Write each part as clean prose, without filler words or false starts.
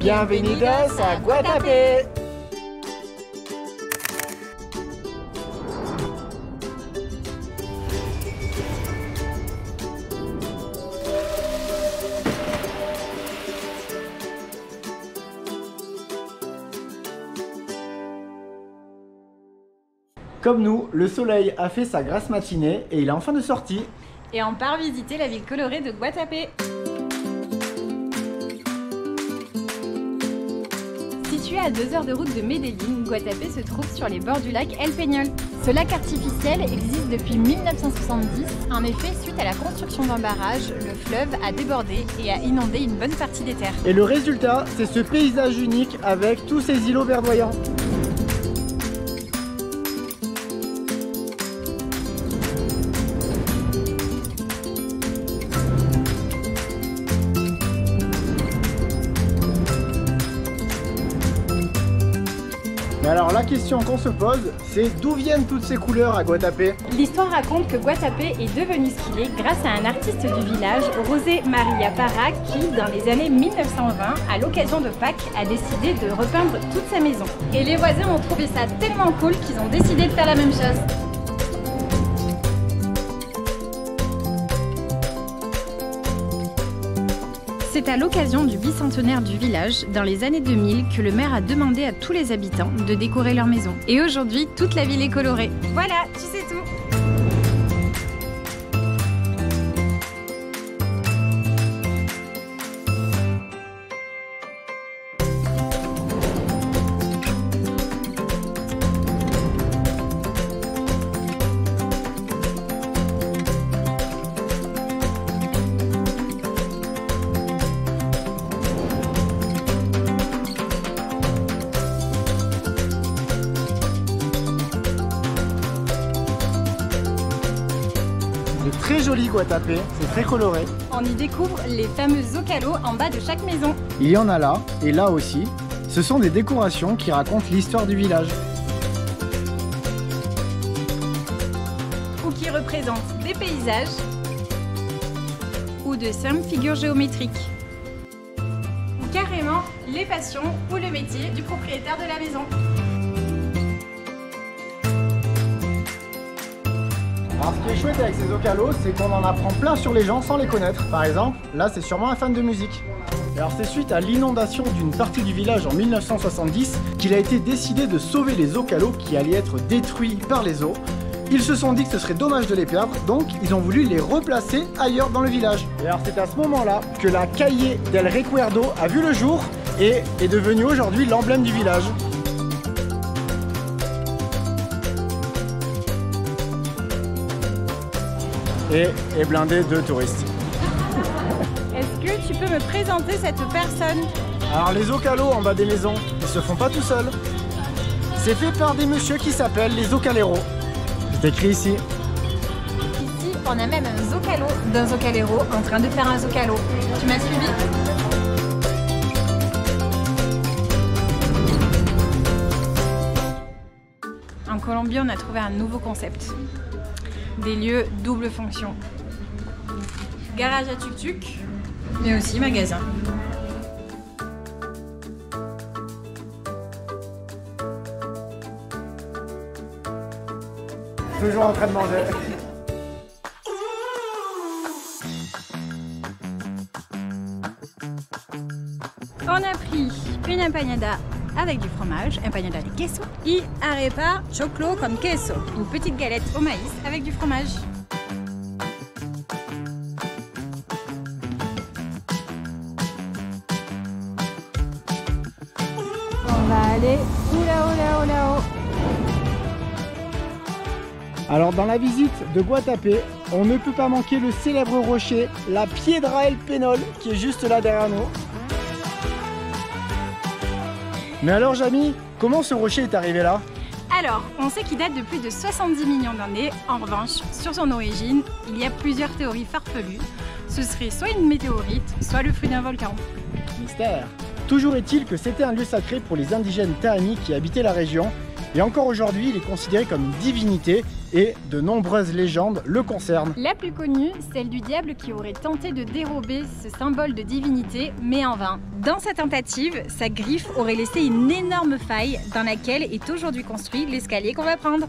Bienvenidos à Guatapé. Comme nous, le soleil a fait sa grasse matinée et il est enfin de sortie. Et on part visiter la ville colorée de Guatapé. Situé à 2 heures de route de Medellín, Guatapé se trouve sur les bords du lac El Peñol. Ce lac artificiel existe depuis 1970. En effet, suite à la construction d'un barrage, le fleuve a débordé et a inondé une bonne partie des terres. Et le résultat, c'est ce paysage unique avec tous ces îlots verdoyants. Mais alors la question qu'on se pose, c'est d'où viennent toutes ces couleurs à Guatapé? L'histoire raconte que Guatapé est devenu ce qu'il est grâce à un artiste du village, José María Parra, qui dans les années 1920, à l'occasion de Pâques, a décidé de repeindre toute sa maison. Et les voisins ont trouvé ça tellement cool qu'ils ont décidé de faire la même chose. C'est à l'occasion du bicentenaire du village, dans les années 2000, que le maire a demandé à tous les habitants de décorer leur maison. Et aujourd'hui, toute la ville est colorée. Voilà, tu sais tout. C'est très joli Guatapé, c'est très coloré. On y découvre les fameux zócalos en bas de chaque maison. Il y en a là, et là aussi. Ce sont des décorations qui racontent l'histoire du village. Ou qui représentent des paysages ou de simples figures géométriques. Ou carrément les passions ou le métier du propriétaire de la maison. Alors ce qui est chouette avec ces zócalos, c'est qu'on en apprend plein sur les gens sans les connaître. Par exemple, là c'est sûrement un fan de musique. Et alors c'est suite à l'inondation d'une partie du village en 1970 qu'il a été décidé de sauver les zócalos qui allaient être détruits par les eaux. Ils se sont dit que ce serait dommage de les perdre, donc ils ont voulu les replacer ailleurs dans le village. Et alors c'est à ce moment-là que la Calle del Recuerdo a vu le jour et est devenue aujourd'hui l'emblème du village. Et est blindé de touristes. Est-ce que tu peux me présenter cette personne? Alors les zócalos en bas des maisons, ils se font pas tout seuls. C'est fait par des messieurs qui s'appellent les zócaleros. C'est écrit ici. Ici, on a même un zócalo d'un zócalero en train de faire un zócalo. Tu m'as suivi? En Colombie, on a trouvé un nouveau concept. Des lieux double fonction. Garage à tuk-tuk, mais aussi magasin. Toujours en train de manger. On a pris une empanada avec du fromage, empanada de queso, y arepa choclo con queso, une petite galette au maïs avec du fromage. On va aller là-haut. Alors dans la visite de Guatapé, on ne peut pas manquer le célèbre rocher, la Piedra El Peñol, qui est juste là derrière nous. Mais alors Jamy, comment ce rocher est arrivé là? Alors, on sait qu'il date de plus de 70 millions d'années. En revanche, sur son origine, il y a plusieurs théories farfelues. Ce serait soit une météorite, soit le fruit d'un volcan. Mystère. Toujours est-il que c'était un lieu sacré pour les indigènes Taani qui habitaient la région. Et encore aujourd'hui, il est considéré comme une divinité et de nombreuses légendes le concernent. La plus connue, celle du diable qui aurait tenté de dérober ce symbole de divinité, mais en vain. Dans sa tentative, sa griffe aurait laissé une énorme faille dans laquelle est aujourd'hui construit l'escalier qu'on va prendre.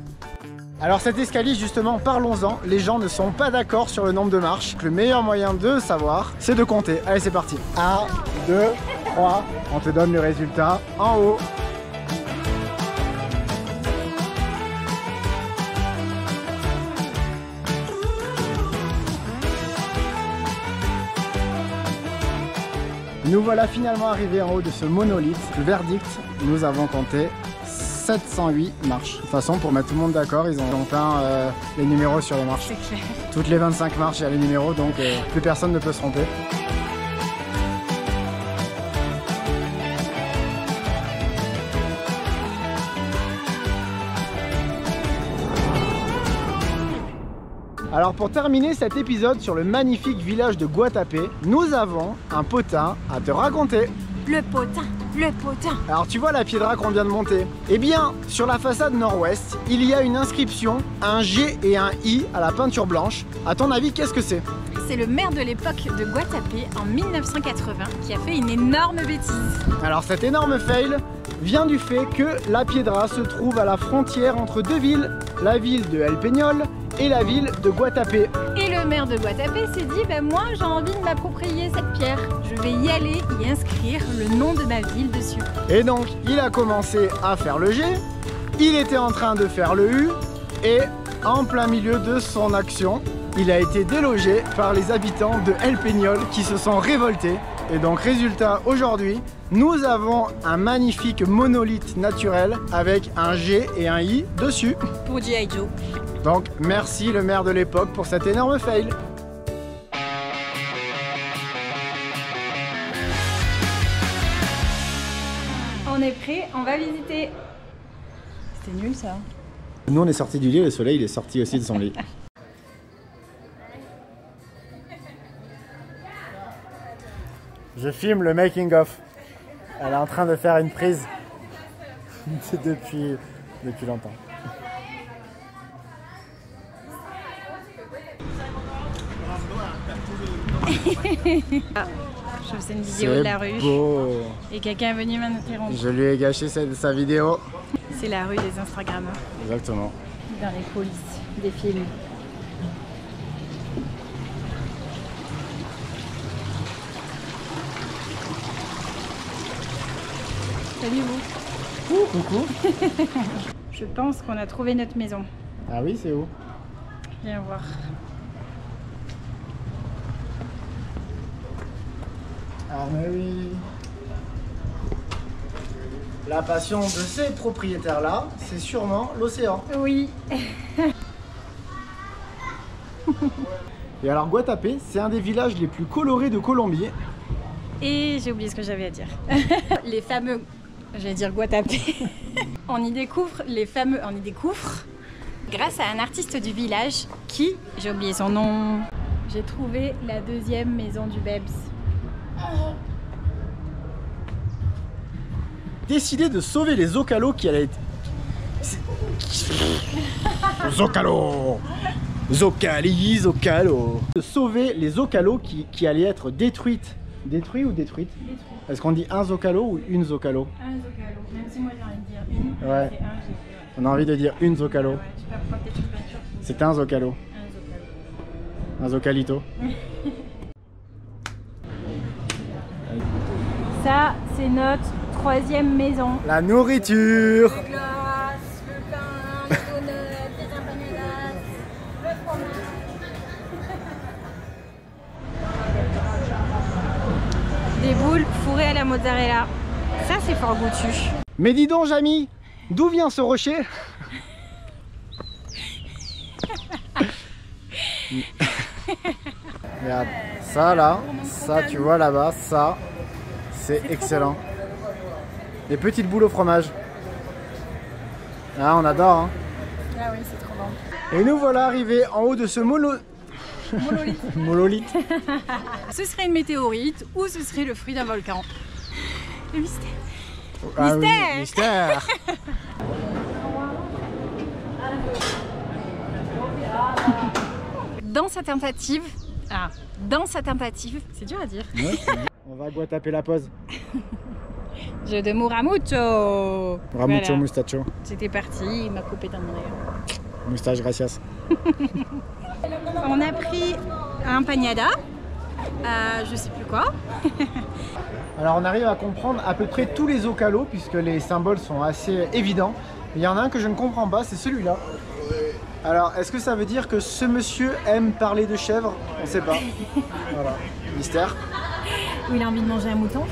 Alors cet escalier justement, parlons-en, les gens ne sont pas d'accord sur le nombre de marches. Le meilleur moyen de savoir, c'est de compter. Allez, c'est parti. 1, 2, 3, on te donne le résultat en haut. Nous voilà finalement arrivés en haut de ce monolithe. Le verdict, nous avons compté 708 marches. De toute façon, pour mettre tout le monde d'accord, ils ont peint les numéros sur les marches. C'est clair. Toutes les 25 marches, il y a les numéros, donc plus personne ne peut se tromper. Alors pour terminer cet épisode sur le magnifique village de Guatapé, nous avons un potin à te raconter. Le potin, le potin. Alors tu vois la piedra qu'on vient de monter? Eh bien, sur la façade nord-ouest, il y a une inscription, un G et un I à la peinture blanche. À ton avis, qu'est-ce que c'est? C'est le maire de l'époque de Guatapé en 1980 qui a fait une énorme bêtise. Alors cet énorme fail vient du fait que la piedra se trouve à la frontière entre deux villes, la ville de El Peñol et la ville de Guatapé. Et le maire de Guatapé s'est dit, ben moi j'ai envie de m'approprier cette pierre. Je vais y aller et inscrire le nom de ma ville dessus. Et donc il a commencé à faire le G, il était en train de faire le U et en plein milieu de son action, il a été délogé par les habitants de El Peñol qui se sont révoltés. Et donc résultat, aujourd'hui, nous avons un magnifique monolithe naturel avec un G et un I dessus. Pour G.I. Joe. Donc merci le maire de l'époque pour cet énorme fail. On est prêt, on va visiter. C'était nul ça. Nous on est sortis du lit, le soleil il est sorti aussi de son lit. Je filme le making of. Elle est en train de faire une prise depuis longtemps. Je faisais une vidéo de la rue beau. et quelqu'un est venu m'interrompre. Je lui ai gâché sa vidéo. C'est la rue des Instagrammeurs Exactement. dans les coulisses des films. Salut vous. Coucou. Je pense qu'on a trouvé notre maison. Ah oui, c'est où? Viens voir. Ah mais oui. La passion de ces propriétaires-là, c'est sûrement l'océan. Oui. Et alors Guatapé, c'est un des villages les plus colorés de Colombie. Et j'ai oublié ce que j'avais à dire. Les fameux... J'allais dire Guatapé. On y découvre grâce à un artiste du village qui... J'ai oublié son nom. J'ai trouvé la deuxième maison du Bebs. Décidé de sauver les Zocalos qui allaient être... Zocalos. De sauver les Zocalos qui allaient être détruites. Détruits ou détruites? Est-ce qu'on dit un Zocalo ou une Zocalo? Un Zocalo, même si moi j'ai envie de dire une. Ouais. C'est un, On a envie de dire une Zocalo. ouais, tu peux prendre tes petites peintures. C'est un Zocalo. Un Zocalo. Un Zocalito. Ça, c'est notre troisième maison. La nourriture. Le glace, le pain, les donuts, les empanadas, le fromage. Des boules fourrées à la mozzarella. Ça, c'est fort goûtu. Mais dis donc, Jamy, d'où vient ce rocher? Regarde, ça là, ça tu vois là-bas, ça, c'est excellent. Des petites boules au fromage. Ah, on adore, hein. Ah oui, c'est trop bon. Et nous voilà arrivés en haut de ce Monolithe. monolithe. Ce serait une météorite ou ce serait le fruit d'un volcan. Le mystère. Ah oui, Mystère. mystère. Dans sa tentative, c'est dur à dire. Ouais, on va taper la pause. Jeu de mots Ramucho. Ramucho Voilà. mustacho. C'était parti, il m'a coupé dans mon oreille. Moustache, gracias. On a pris un pagnada, je sais plus quoi. Alors on arrive à comprendre à peu près tous les ocalos puisque les symboles sont assez évidents. Il y en a un que je ne comprends pas, c'est celui-là. Alors est-ce que ça veut dire que ce monsieur aime parler de chèvres? On ne sait pas. Voilà, mystère. Ou il a envie de manger un mouton.